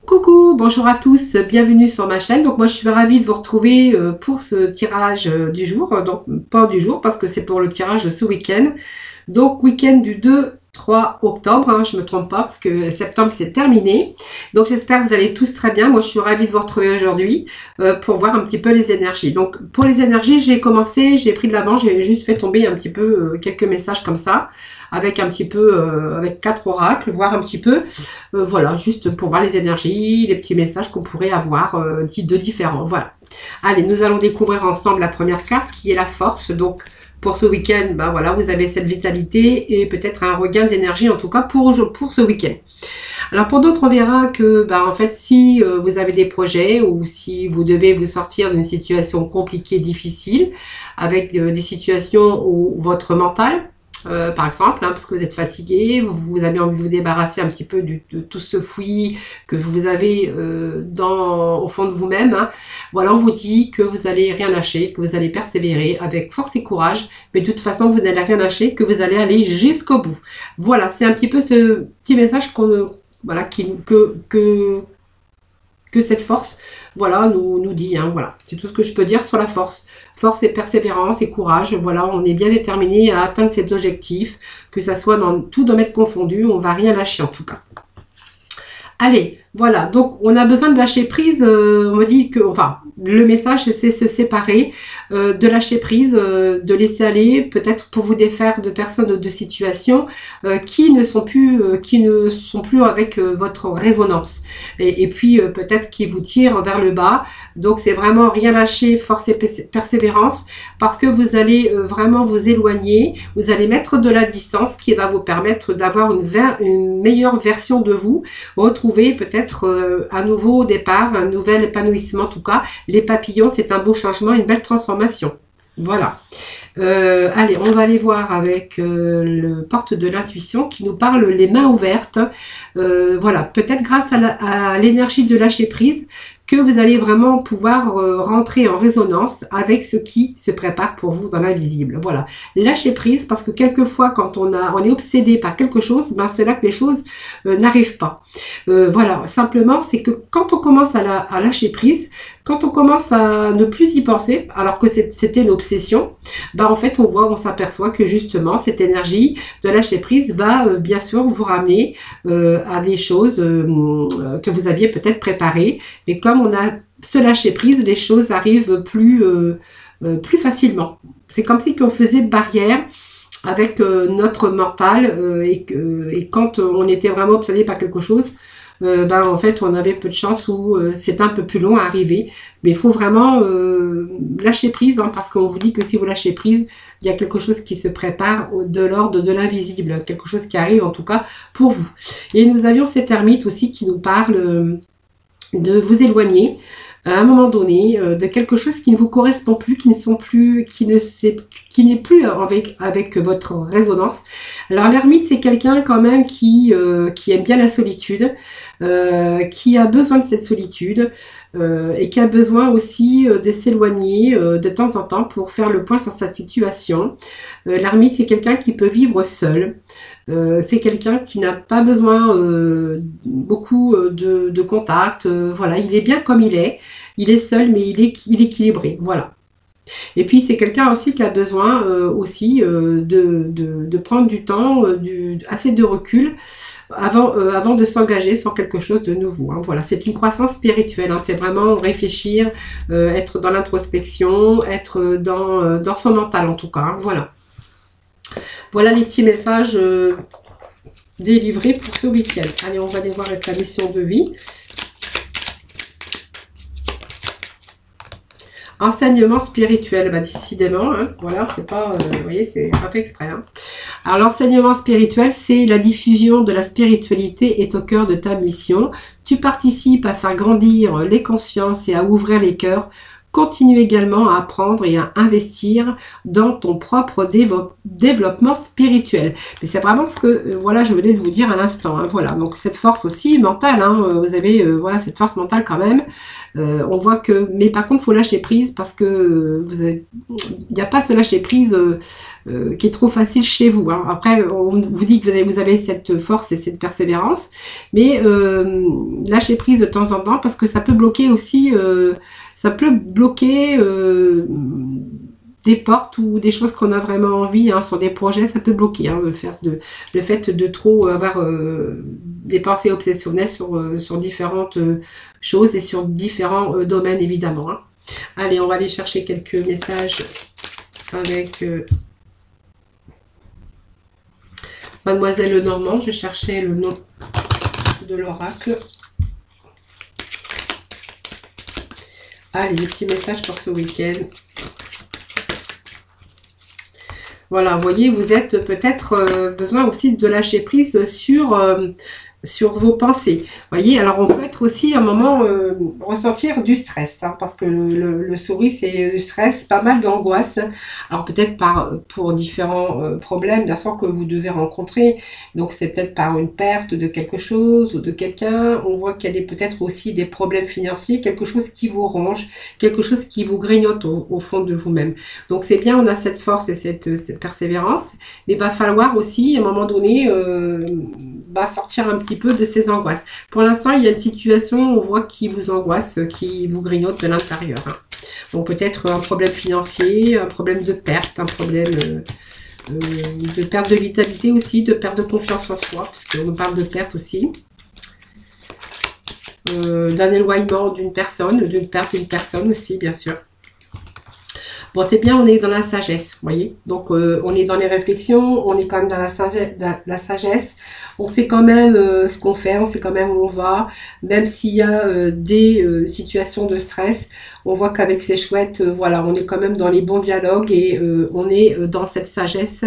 Coucou, bonjour à tous, bienvenue sur ma chaîne. Donc moi je suis ravie de vous retrouver pour ce tirage du jour, donc pas du jour parce que c'est pour le tirage de ce week-end. Donc week-end du 2-3 octobre, hein, je me trompe pas parce que septembre c'est terminé. Donc j'espère que vous allez tous très bien. Moi je suis ravie de vous retrouver aujourd'hui pour voir un petit peu les énergies. Donc pour les énergies, j'ai pris de l'avant, j'ai juste fait tomber un petit peu quelques messages comme ça, avec un petit peu, avec 4 oracles, voir un petit peu, voilà, juste pour voir les énergies, les petits messages qu'on pourrait avoir de différents. Voilà. Allez, nous allons découvrir ensemble la première carte qui est la force. Donc pour ce week-end, ben voilà, vous avez cette vitalité et peut-être un regain d'énergie en tout cas pour ce week-end. Alors pour d'autres, on verra que ben, en fait, si vous avez des projets ou si vous devez vous sortir d'une situation compliquée, difficile, avec des situations où votre mental, par exemple, hein, parce que vous êtes fatigué, vous avez envie de vous débarrasser un petit peu de tout ce fouillis que vous avez au fond de vous-même. Hein. Voilà, on vous dit que vous allez rien lâcher, que vous allez persévérer avec force et courage, mais de toute façon, vous n'allez rien lâcher, que vous allez aller jusqu'au bout. Voilà, c'est un petit peu ce petit message voilà, que cette force, voilà, nous dit, hein, voilà, c'est tout ce que je peux dire sur la force. Force et persévérance et courage, voilà, on est bien déterminé à atteindre cet objectif, que ça soit dans tout domaine confondu, on va rien lâcher en tout cas. Allez, voilà, donc on a besoin de lâcher prise, on me dit que, enfin, le message c'est se séparer, de lâcher prise, de laisser aller, peut-être pour vous défaire de personnes ou de situations qui ne sont plus avec votre résonance, et puis peut-être qui vous tirent vers le bas. Donc c'est vraiment rien lâcher, force et persévérance, parce que vous allez vraiment vous éloigner, vous allez mettre de la distance qui va vous permettre d'avoir une meilleure version de vous, retrouver peut-être un nouveau départ, un nouvel épanouissement. En tout cas, les papillons, c'est un beau changement, une belle transformation. Voilà. Allez, on va aller voir avec le porte de l'intuition qui nous parle les mains ouvertes. Voilà, peut-être grâce à l'énergie de lâcher prise, que vous allez vraiment pouvoir rentrer en résonance avec ce qui se prépare pour vous dans l'invisible. Voilà, lâcher prise, parce que quelquefois quand on est obsédé par quelque chose, ben c'est là que les choses n'arrivent pas. Voilà, simplement c'est que quand on commence à lâcher prise, quand on commence à ne plus y penser, alors que c'était une obsession, ben en fait on s'aperçoit que justement cette énergie de lâcher prise va bien sûr vous ramener à des choses que vous aviez peut-être préparées, mais comme on a ce lâcher prise, les choses arrivent plus facilement. C'est comme si on faisait barrière avec notre mental, et quand on était vraiment obsédé par quelque chose, ben en fait on avait peu de chance, ou c'est un peu plus long à arriver. Mais il faut vraiment lâcher prise, hein, parce qu'on vous dit que si vous lâchez prise, il y a quelque chose qui se prépare de l'ordre de l'invisible, quelque chose qui arrive en tout cas pour vous. Et nous avions cette ermite aussi qui nous parle de vous éloigner à un moment donné de quelque chose qui ne vous correspond plus, qui n'est plus avec votre résonance. Alors l'ermite, c'est quelqu'un quand même qui aime bien la solitude, qui a besoin de cette solitude, et qui a besoin aussi de s'éloigner de temps en temps pour faire le point sur sa situation. L'ermite, c'est quelqu'un qui peut vivre seul. C'est quelqu'un qui n'a pas besoin beaucoup de contact. Voilà, il est bien comme il est. Il est seul, mais il est équilibré. Voilà. Et puis c'est quelqu'un aussi qui a besoin aussi de prendre du temps, assez de recul avant de s'engager sur quelque chose de nouveau. Hein. Voilà, c'est une croissance spirituelle. Hein. C'est vraiment réfléchir, être dans l'introspection, être dans son mental en tout cas. Hein. Voilà. Voilà les petits messages délivrés pour ce week-end. Allez, on va aller voir avec la mission de vie. Enseignement spirituel, bah, décidément, hein, voilà, c'est pas, vous voyez, c'est pas fait exprès. Hein. Alors l'enseignement spirituel, c'est la diffusion de la spiritualité est au cœur de ta mission. Tu participes à faire grandir les consciences et à ouvrir les cœurs. continue également à apprendre et à investir dans ton propre développement spirituel. Mais c'est vraiment ce que, voilà, je venais de vous dire à l'instant. Hein, voilà, donc cette force aussi mentale, hein, vous avez, voilà, cette force mentale quand même. On voit que, mais par contre, il faut lâcher prise parce que il n'y a pas ce lâcher prise qui est trop facile chez vous. Hein. Après, on vous dit que vous avez cette force et cette persévérance, mais lâchez prise de temps en temps parce que ça peut bloquer aussi, des portes ou des choses qu'on a vraiment envie, hein, sur des projets, ça peut bloquer, hein, le fait de trop avoir des pensées obsessionnelles sur différentes choses et sur différents domaines évidemment. Hein. Allez, on va aller chercher quelques messages avec Mademoiselle Lenormand. Je cherchais le nom de l'oracle. Allez, le petit message pour ce week-end. Voilà, vous voyez, vous êtes peut-être besoin aussi de lâcher prise sur vos pensées. Vous voyez, alors on peut être aussi à un moment ressentir du stress, hein, parce que le souris, c'est du stress, pas mal d'angoisse. Alors peut-être pour différents problèmes, bien sûr, que vous devez rencontrer. Donc c'est peut-être par une perte de quelque chose ou de quelqu'un. On voit qu'il y a peut-être aussi des problèmes financiers, quelque chose qui vous ronge, quelque chose qui vous grignote au fond de vous-même. Donc c'est bien, on a cette force et cette persévérance, mais il va falloir aussi, à un moment donné, sortir un petit peu de ces angoisses. Pour l'instant, il y a une situation, on voit, qui vous angoisse, qui vous grignote de l'intérieur. Hein. Donc peut-être un problème financier, un problème de perte, un problème de perte de vitalité aussi, de perte de confiance en soi, parce qu'on parle de perte aussi. D'un éloignement d'une personne, d'une perte d'une personne aussi, bien sûr. Bon, c'est bien, on est dans la sagesse, vous voyez. Donc, on est dans les réflexions, on est quand même dans la sagesse. On sait quand même ce qu'on fait, on sait quand même où on va. Même s'il y a des situations de stress, on voit qu'avec ces chouettes, voilà, on est quand même dans les bons dialogues et on est dans cette sagesse.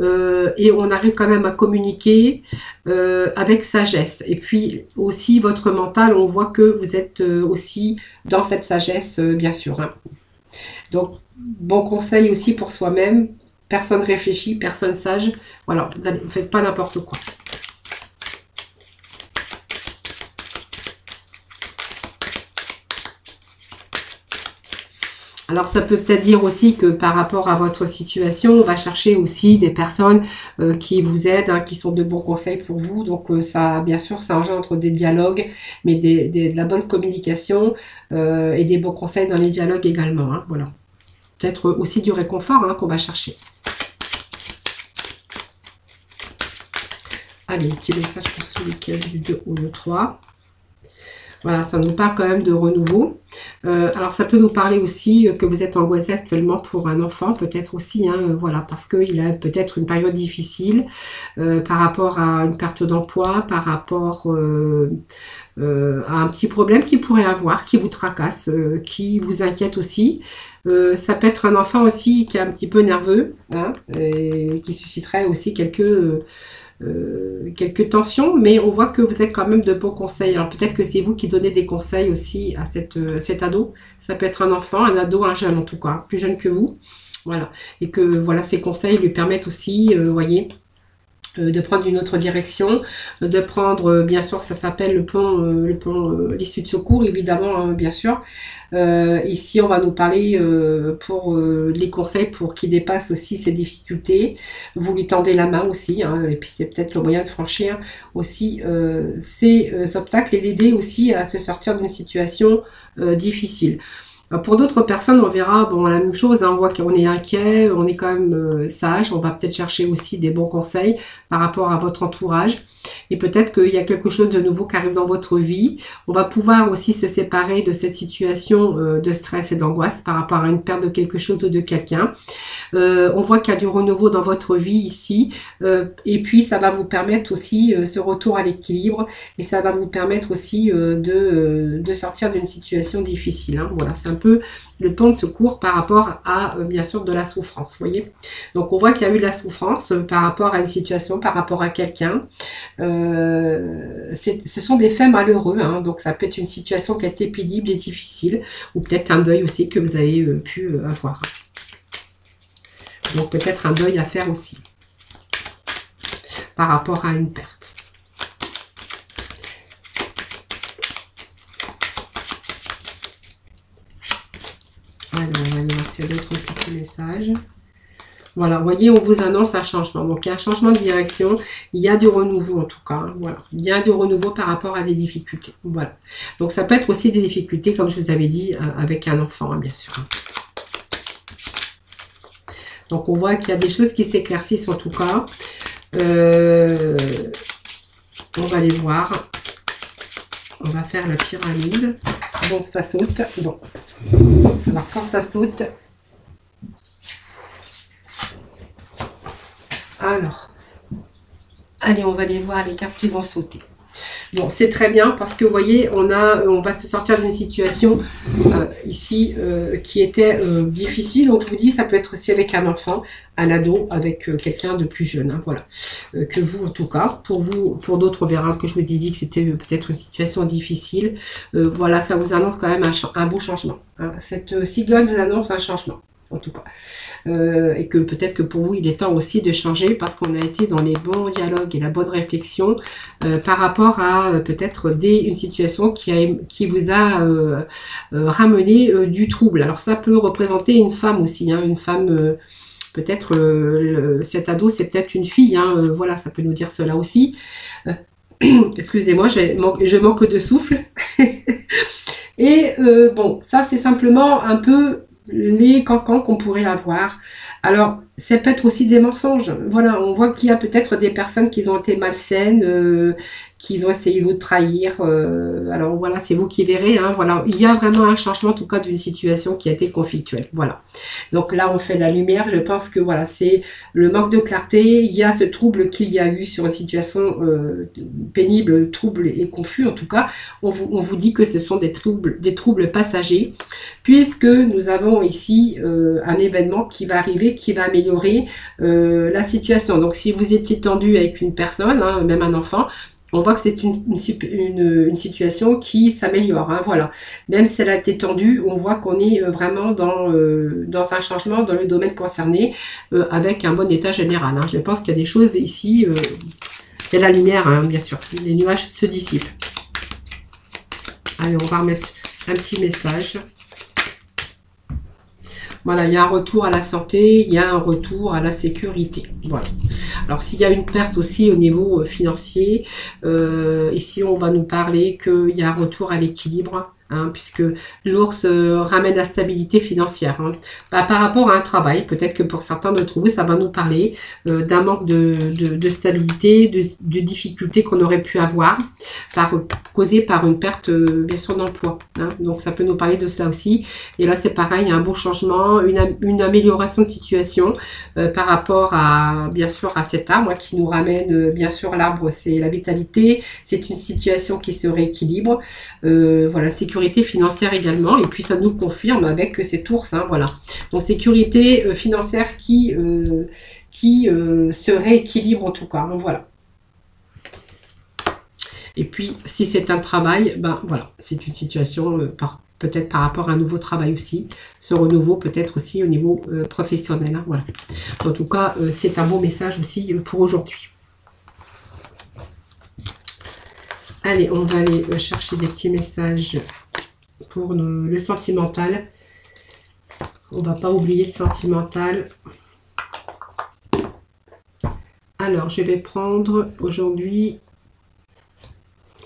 Et on arrive quand même à communiquer avec sagesse. Et puis, aussi, votre mental, on voit que vous êtes aussi dans cette sagesse, bien sûr, hein. Donc, bon conseil aussi pour soi-même. Personne réfléchit, personne sage. Voilà, vous ne faites pas n'importe quoi. Alors, ça peut peut-être dire aussi que par rapport à votre situation, on va chercher aussi des personnes qui vous aident, hein, qui sont de bons conseils pour vous. Donc, ça, bien sûr, ça engendre des dialogues, mais de la bonne communication et des bons conseils dans les dialogues également. Hein, voilà. Peut-être aussi du réconfort, hein, qu'on va chercher. Allez, petit message pour ce week-end du 2 au 3. Voilà, ça nous parle quand même de renouveau. Alors, ça peut nous parler aussi que vous êtes angoissé actuellement pour un enfant, peut-être aussi, hein, voilà, parce qu'il a peut-être une période difficile par rapport à une perte d'emploi, par rapport à un petit problème qu'il pourrait avoir, qui vous tracasse, qui vous inquiète aussi. Ça peut être un enfant aussi qui est un petit peu nerveux, hein, et qui susciterait aussi quelques tensions, mais on voit que vous êtes quand même de bons conseils. Alors peut-être que c'est vous qui donnez des conseils aussi à cet ado. Ça peut être un enfant, un ado, un jeune en tout cas, plus jeune que vous. Voilà. Et que voilà, ces conseils lui permettent aussi, voyez, de prendre une autre direction, de prendre, bien sûr, ça s'appelle le plan l'issue de secours, évidemment, hein, bien sûr. Ici, on va nous parler pour les conseils pour qu'il dépasse aussi ses difficultés. Vous lui tendez la main aussi, hein, et puis c'est peut-être le moyen de franchir aussi ces obstacles et l'aider aussi à se sortir d'une situation difficile. Pour d'autres personnes, on verra bon, la même chose, hein, on voit qu'on est inquiet, on est quand même sage, on va peut-être chercher aussi des bons conseils par rapport à votre entourage. Et peut-être qu'il y a quelque chose de nouveau qui arrive dans votre vie. On va pouvoir aussi se séparer de cette situation de stress et d'angoisse par rapport à une perte de quelque chose ou de quelqu'un. On voit qu'il y a du renouveau dans votre vie ici. Et puis, ça va vous permettre aussi ce retour à l'équilibre. Et ça va vous permettre aussi de sortir d'une situation difficile. Hein. Voilà, c'est un peu le ton de secours par rapport à, bien sûr, de la souffrance, vous voyez. Donc, on voit qu'il y a eu de la souffrance par rapport à une situation, par rapport à quelqu'un. Ce sont des faits malheureux, hein, donc ça peut être une situation qui a été pénible et difficile, ou peut-être un deuil aussi que vous avez pu avoir. Donc, peut-être un deuil à faire aussi, par rapport à une perte. Alors, on va aller voir s'il y a d'autres petits messages. Voilà, vous voyez, on vous annonce un changement. Donc, il y a un changement de direction. Il y a du renouveau, en tout cas. Hein, voilà. Il y a du renouveau par rapport à des difficultés. Voilà. Donc, ça peut être aussi des difficultés, comme je vous avais dit, avec un enfant, hein, bien sûr. Donc, on voit qu'il y a des choses qui s'éclaircissent, en tout cas. On va aller voir. On va faire la pyramide. Donc, ça saute. Bon. Alors, quand ça saute... Alors, allez, on va aller voir les cartes qu'ils ont sauté. Bon, c'est très bien parce que vous voyez, on va se sortir d'une situation ici qui était difficile. Donc, je vous dis, ça peut être aussi avec un enfant, un ado, avec quelqu'un de plus jeune. Hein, voilà. Que vous, en tout cas. Pour vous, pour d'autres, on verra que je vous ai dit que c'était peut-être une situation difficile. Voilà, ça vous annonce quand même un beau changement. Hein. Cette cigogne vous annonce un changement. En tout cas. Et que peut-être que pour vous, il est temps aussi de changer parce qu'on a été dans les bons dialogues et la bonne réflexion par rapport à peut-être une situation qui vous a ramené du trouble. Alors, ça peut représenter une femme aussi, hein, une femme... peut-être cet ado, c'est peut-être une fille, hein, voilà, ça peut nous dire cela aussi. Excusez-moi, je manque de souffle. Et bon, ça c'est simplement un peu les cancans qu'on pourrait avoir. Alors, ça peut être aussi des mensonges. Voilà, on voit qu'il y a peut-être des personnes qui ont été malsaines, qui ont essayé de vous trahir. Alors voilà, c'est vous qui verrez. Hein, voilà, il y a vraiment un changement, en tout cas, d'une situation qui a été conflictuelle. Voilà. Donc là, on fait la lumière. Je pense que voilà, c'est le manque de clarté. Il y a ce trouble qu'il y a eu sur une situation pénible, trouble et confus. En tout cas, on vous dit que ce sont des troubles passagers, puisque nous avons ici un événement qui va arriver, qui va améliorer la situation. Donc, si vous étiez tendu avec une personne, hein, même un enfant, on voit que c'est une situation qui s'améliore. Hein, voilà. Même si elle a été tendue, on voit qu'on est vraiment dans un changement dans le domaine concerné avec un bon état général. Hein. Je pense qu'il y a des choses ici. Il y a la lumière, hein, bien sûr. Les nuages se dissipent. Allez, on va remettre un petit message. Voilà, il y a un retour à la santé, il y a un retour à la sécurité. Voilà. Alors, s'il y a une perte aussi au niveau financier, ici, on va nous parler qu'il y a un retour à l'équilibre. Hein, puisque l'ours ramène la stabilité financière. Hein. Par rapport à un travail, peut-être que pour certains d'entre vous, ça va nous parler d'un manque de stabilité, de difficultés qu'on aurait pu avoir, causées par une perte, bien sûr, d'emploi. Hein. Donc, ça peut nous parler de cela aussi. Et là, c'est pareil, il y a un beau changement, une amélioration de situation par rapport à, bien sûr, à cet arbre qui nous ramène, bien sûr, l'arbre, c'est la vitalité, c'est une situation qui se rééquilibre. Voilà, de sécurité financière également, et puis ça nous confirme avec cet ours, hein, voilà. Donc sécurité financière qui se rééquilibre en tout cas, hein, voilà. Et puis si c'est un travail, ben voilà, c'est une situation peut-être par rapport à un nouveau travail aussi, ce renouveau peut-être aussi au niveau professionnel, hein, voilà. En tout cas, c'est un beau message aussi pour aujourd'hui. Allez, on va aller chercher des petits messages pour le sentimental. On va pas oublier le sentimental. Alors, je vais prendre aujourd'hui...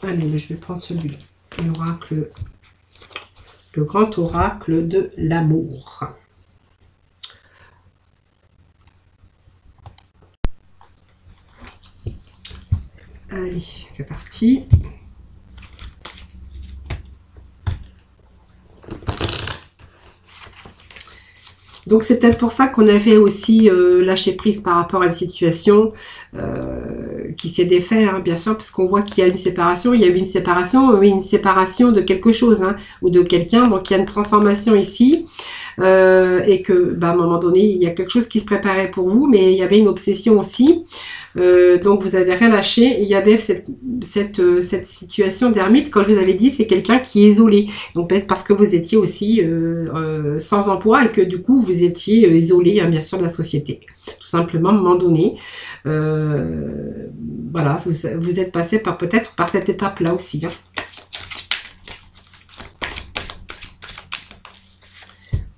Allez, mais je vais prendre celui-là. L'oracle, le grand oracle de l'amour. Allez, c'est parti. Donc c'est peut-être pour ça qu'on avait aussi lâché prise par rapport à une situation qui s'est défait, hein, bien sûr, puisqu'on voit qu'il y a une séparation. Il y a eu une séparation, oui, une séparation de quelque chose, hein, ou de quelqu'un. Donc, il y a une transformation ici. Et que, bah, à un moment donné, il y a quelque chose qui se préparait pour vous, mais il y avait une obsession aussi. Donc, vous avez rien lâché. Il y avait cette situation d'ermite, comme je vous avais dit, c'est quelqu'un qui est isolé. Donc, peut-être parce que vous étiez aussi sans emploi et que, du coup, vous étiez isolé, hein, bien sûr, de la société. Tout simplement, à un moment donné, voilà, vous êtes passé peut-être par cette étape-là aussi, hein.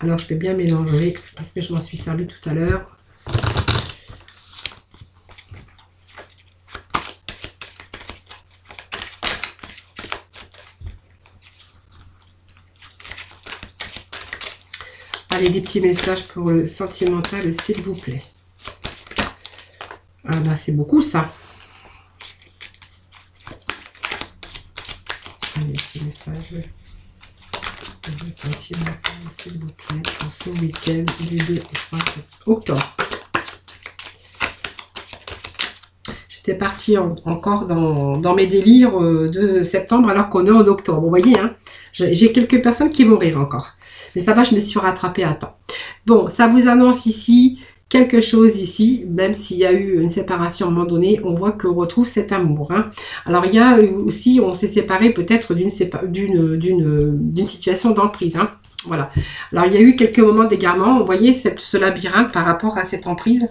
Alors, je peux bien mélanger parce que je m'en suis servi tout à l'heure. Allez, des petits messages pour le sentimental, s'il vous plaît. Ah bah, c'est beaucoup, ça. Allez, petits messages. Le sentimental, s'il vous plaît, pour ce week-end du 2 et 3 octobre. J'étais partie encore dans mes délires de septembre alors qu'on est en octobre. Vous voyez, hein, j'ai quelques personnes qui vont rire encore. Mais ça va, je me suis rattrapée à temps. Bon, ça vous annonce ici quelque chose ici, même s'il y a eu une séparation à un moment donné, on voit qu'on retrouve cet amour, hein. Alors, il y a aussi, on s'est séparé peut-être d'une situation d'emprise, hein. Voilà. Alors, il y a eu quelques moments d'égarement. Vous voyez ce labyrinthe par rapport à cette emprise.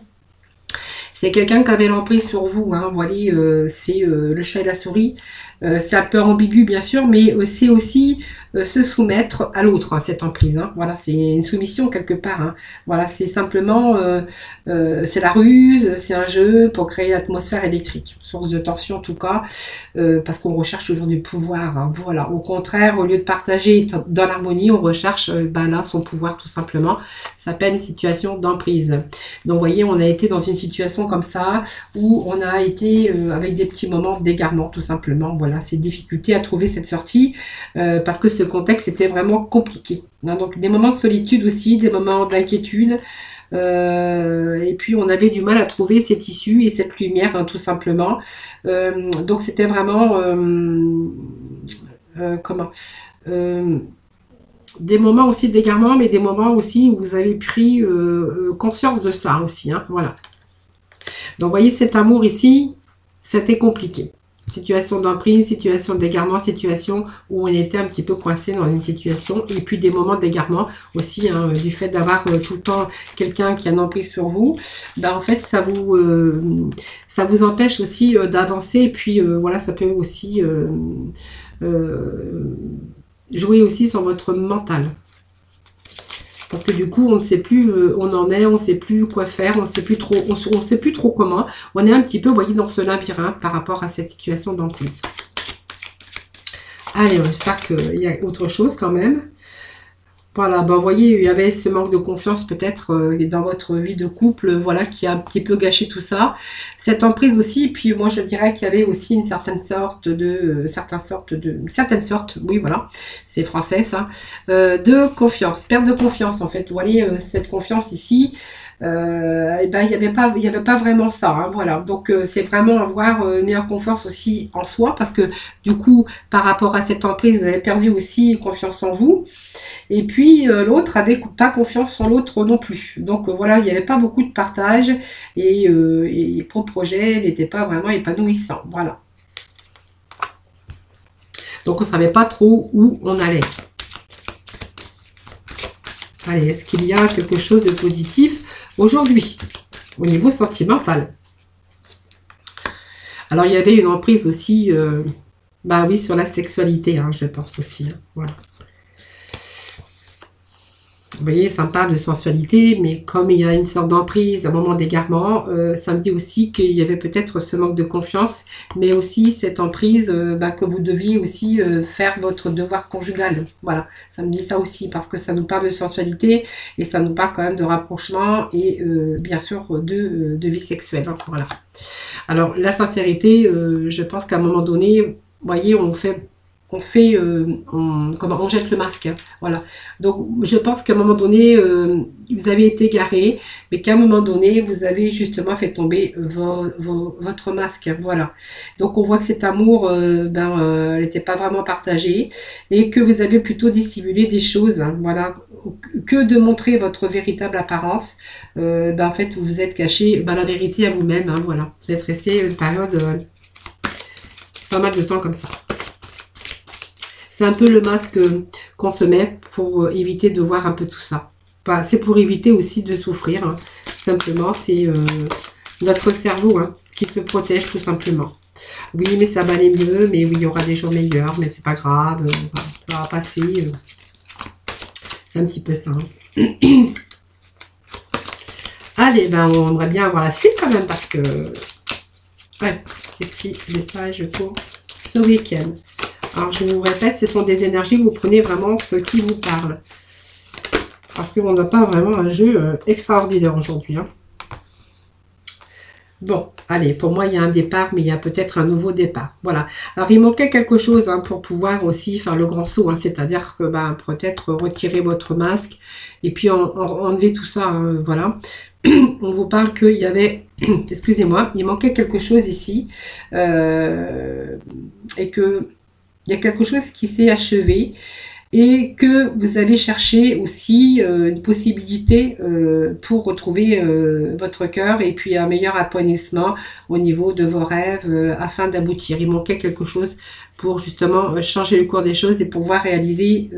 C'est quelqu'un qui avait l'emprise sur vous, hein. Vous voyez, c'est le chat et la souris. C'est un peu ambigu, bien sûr, mais c'est aussi se soumettre à l'autre, hein, cette emprise, hein. Voilà, c'est une soumission quelque part, hein. Voilà, c'est simplement, c'est la ruse, c'est un jeu pour créer l'atmosphère électrique, source de tension en tout cas, parce qu'on recherche toujours du pouvoir, hein. Voilà, au contraire, au lieu de partager dans l'harmonie, on recherche ben là son pouvoir tout simplement. Ça s'appelle une situation d'emprise. Donc, vous voyez, on a été dans une situation comme ça, où on a été avec des petits moments d'égarement tout simplement. Voilà, ces difficultés à trouver cette sortie, parce que ce contexte était vraiment compliqué, hein. Donc des moments de solitude aussi, des moments d'inquiétude, et puis on avait du mal à trouver cette issue et cette lumière, hein, tout simplement. Donc c'était vraiment des moments aussi d'égarement, mais des moments aussi où vous avez pris conscience de ça aussi, hein, voilà. Donc, vous voyez, cet amour ici, c'était compliqué. Situation d'emprise, situation d'égarement, situation où on était un petit peu coincé dans une situation. Et puis, des moments d'égarement aussi, hein, du fait d'avoir tout le temps quelqu'un qui a une emprise sur vous. Ben, en fait, ça vous empêche aussi d'avancer. Et puis, voilà, ça peut aussi jouer aussi sur votre mental. Parce que du coup, on ne sait plus où on en est, on ne sait plus quoi faire, on ne sait plus trop, on sait plus trop comment. On est un petit peu, vous voyez, dans ce labyrinthe par rapport à cette situation d'emprise. Allez, j'espère qu'il y a autre chose quand même. Voilà, ben, vous voyez, il y avait ce manque de confiance peut-être dans votre vie de couple, voilà, qui a un petit peu gâché tout ça. Cette emprise aussi, puis moi je dirais qu'il y avait aussi une certaine sorte, oui voilà, c'est français ça, de confiance, perte de confiance en fait. Vous voyez, cette confiance ici, et ben, il y avait pas vraiment ça, hein, voilà. Donc c'est vraiment avoir une meilleure confiance aussi en soi, parce que du coup, par rapport à cette emprise, vous avez perdu aussi confiance en vous. Et puis l'autre avait pas confiance en l'autre non plus. Donc voilà, il n'y avait pas beaucoup de partage et pour le projet n'était pas vraiment épanouissant. Voilà. Donc on ne savait pas trop où on allait. Allez, est-ce qu'il y a quelque chose de positif aujourd'hui au niveau sentimental? Alors il y avait une emprise aussi, bah oui, sur la sexualité, hein, je pense aussi, hein, voilà. Vous voyez, ça me parle de sensualité, mais comme il y a une sorte d'emprise, un moment d'égarement, ça me dit aussi qu'il y avait peut-être ce manque de confiance, mais aussi cette emprise bah, que vous deviez aussi faire votre devoir conjugal. Voilà, ça me dit ça aussi, parce que ça nous parle de sensualité, et ça nous parle quand même de rapprochement, et bien sûr de vie sexuelle. Hein, voilà. Alors, la sincérité, je pense qu'à un moment donné, vous voyez, on fait on fait, comment on jette le masque, hein, voilà. Donc je pense qu'à un moment donné, vous avez été garé, mais qu'à un moment donné, vous avez justement fait tomber votre masque, voilà. Donc on voit que cet amour, n'était pas vraiment partagé, et que vous avez plutôt dissimulé des choses, hein, voilà, que de montrer votre véritable apparence. En fait, vous vous êtes caché la vérité à vous-même, hein, voilà. Vous êtes resté une période, pas mal de temps comme ça. C'est un peu le masque qu'on se met pour éviter de voir un peu tout ça. Enfin, c'est pour éviter aussi de souffrir. Hein. Simplement, c'est notre cerveau, hein, qui se protège tout simplement. Oui, mais ça va aller mieux. Mais oui, il y aura des jours meilleurs. Mais c'est pas grave. Ça va passer. C'est un petit peu ça. Hein. Allez, on aimerait bien avoir la suite quand même. Parce que... Ouais, écrit message pour ce week-end. Alors, je vous répète, ce sont des énergies, vous prenez vraiment ce qui vous parle. Parce qu'on n'a pas vraiment un jeu extraordinaire aujourd'hui. Hein. Bon, allez, pour moi, il y a un départ, mais il y a peut-être un nouveau départ. Voilà. Alors, il manquait quelque chose, hein, pour pouvoir aussi faire le grand saut. Hein, c'est-à-dire que peut-être retirer votre masque et puis enlever tout ça. Hein, voilà. On vous parle qu'il y avait... Excusez-moi, il manquait quelque chose ici. Et que... Il y a quelque chose qui s'est achevé et que vous avez cherché aussi une possibilité pour retrouver votre cœur et puis un meilleur épanouissement au niveau de vos rêves afin d'aboutir. Il manquait quelque chose pour justement changer le cours des choses et pouvoir réaliser,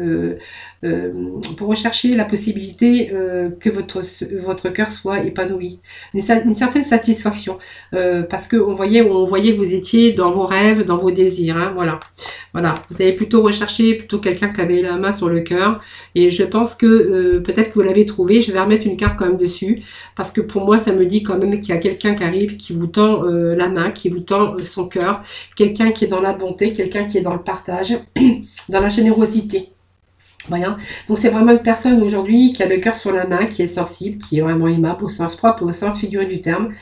pour rechercher la possibilité que votre cœur soit épanoui. Une certaine satisfaction, parce qu'on voyait que vous étiez dans vos rêves, dans vos désirs. Hein, voilà. Voilà, vous avez plutôt recherché quelqu'un qui avait la main sur le cœur. Et je pense que peut-être que vous l'avez trouvé. Je vais remettre une carte quand même dessus. Parce que pour moi, ça me dit quand même qu'il y a quelqu'un qui arrive, qui vous tend la main, qui vous tend son cœur. Quelqu'un qui est dans la bonté, quelqu'un qui est dans le partage, dans la générosité. Voilà. Donc c'est vraiment une personne aujourd'hui qui a le cœur sur la main, qui est sensible, qui est vraiment aimable au sens propre et au sens figuré du terme.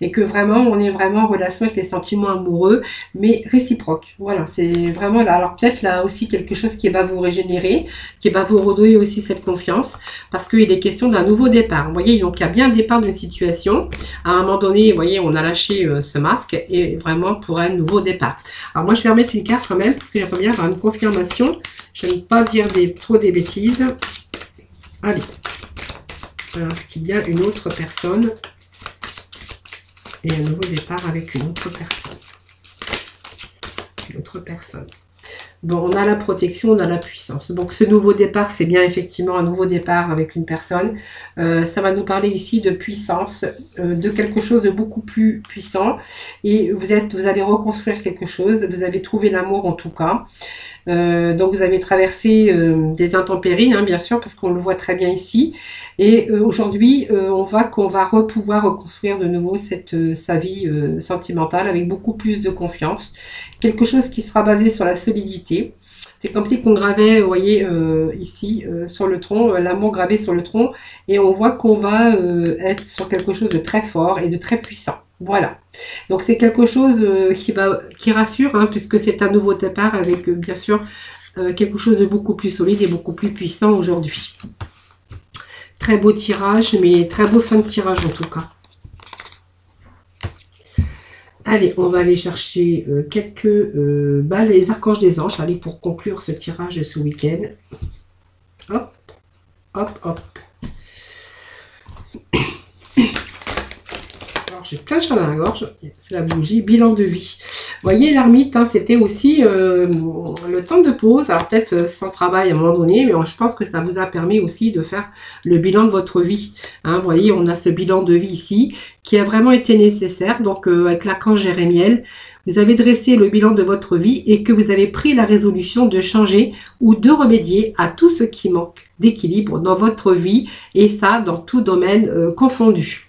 Et que vraiment, on est vraiment en relation avec les sentiments amoureux, mais réciproques. Voilà, c'est vraiment là. Alors peut-être là aussi quelque chose qui va vous régénérer, qui va vous redonner aussi cette confiance, parce qu'il est question d'un nouveau départ. Vous voyez, donc il y a bien un départ d'une situation. À un moment donné, vous voyez, on a lâché ce masque, et vraiment pour un nouveau départ. Alors moi, je vais remettre une carte quand même, parce que j'aimerais bien avoir une confirmation. Je n'aime pas dire trop des bêtises. Allez. Alors, est-ce qu'il y a une autre personne ? Et un nouveau départ avec une autre personne. Une autre personne. Bon, on a la protection, on a la puissance. Donc, ce nouveau départ, c'est bien effectivement un nouveau départ avec une personne. Ça va nous parler ici de puissance, de quelque chose de beaucoup plus puissant. Et vous allez reconstruire quelque chose. Vous avez trouvé l'amour en tout cas. Donc vous avez traversé des intempéries, hein, bien sûr, parce qu'on le voit très bien ici. Et aujourd'hui, on voit qu'on va pouvoir reconstruire de nouveau sa vie sentimentale avec beaucoup plus de confiance. Quelque chose qui sera basé sur la solidité. C'est comme si qu'on gravait, vous voyez, ici, sur le tronc, l'amour gravé sur le tronc. Et on voit qu'on va être sur quelque chose de très fort et de très puissant. Voilà. Donc c'est quelque chose qui rassure, hein, puisque c'est un nouveau départ avec, bien sûr, quelque chose de beaucoup plus solide et beaucoup plus puissant aujourd'hui. Très beau tirage, mais très beau fin de tirage en tout cas. Allez, on va aller chercher quelques les archanges des anges, allez, pour conclure ce tirage de ce week-end. Hop, hop, hop. Alors, j'ai plein de choses dans la gorge, c'est la bougie, bilan de vie. Vous voyez, l'ermite, hein, c'était aussi le temps de pause, alors peut-être sans travail à un moment donné, mais je pense que ça vous a permis aussi de faire le bilan de votre vie. Hein, vous voyez, on a ce bilan de vie ici, qui a vraiment été nécessaire, donc avec l'archange Jérémiel, vous avez dressé le bilan de votre vie et que vous avez pris la résolution de changer ou de remédier à tout ce qui manque d'équilibre dans votre vie, et ça, dans tout domaine confondu.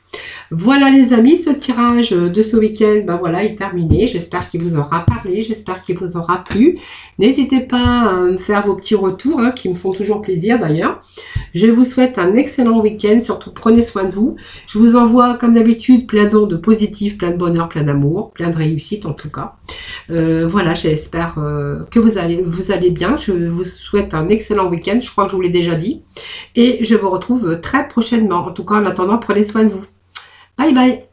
Voilà les amis, ce tirage de ce week-end, ben voilà, est terminé. J'espère qu'il vous aura parlé, j'espère qu'il vous aura plu. N'hésitez pas à me faire vos petits retours, hein, qui me font toujours plaisir d'ailleurs. Je vous souhaite un excellent week-end, surtout prenez soin de vous. Je vous envoie comme d'habitude plein d'ondes positives, plein de bonheur, plein d'amour, plein de réussite en tout cas. Voilà, j'espère que vous allez bien. Je vous souhaite un excellent week-end, je crois que je vous l'ai déjà dit. Et je vous retrouve très prochainement. En tout cas, en attendant, prenez soin de vous. Bye bye.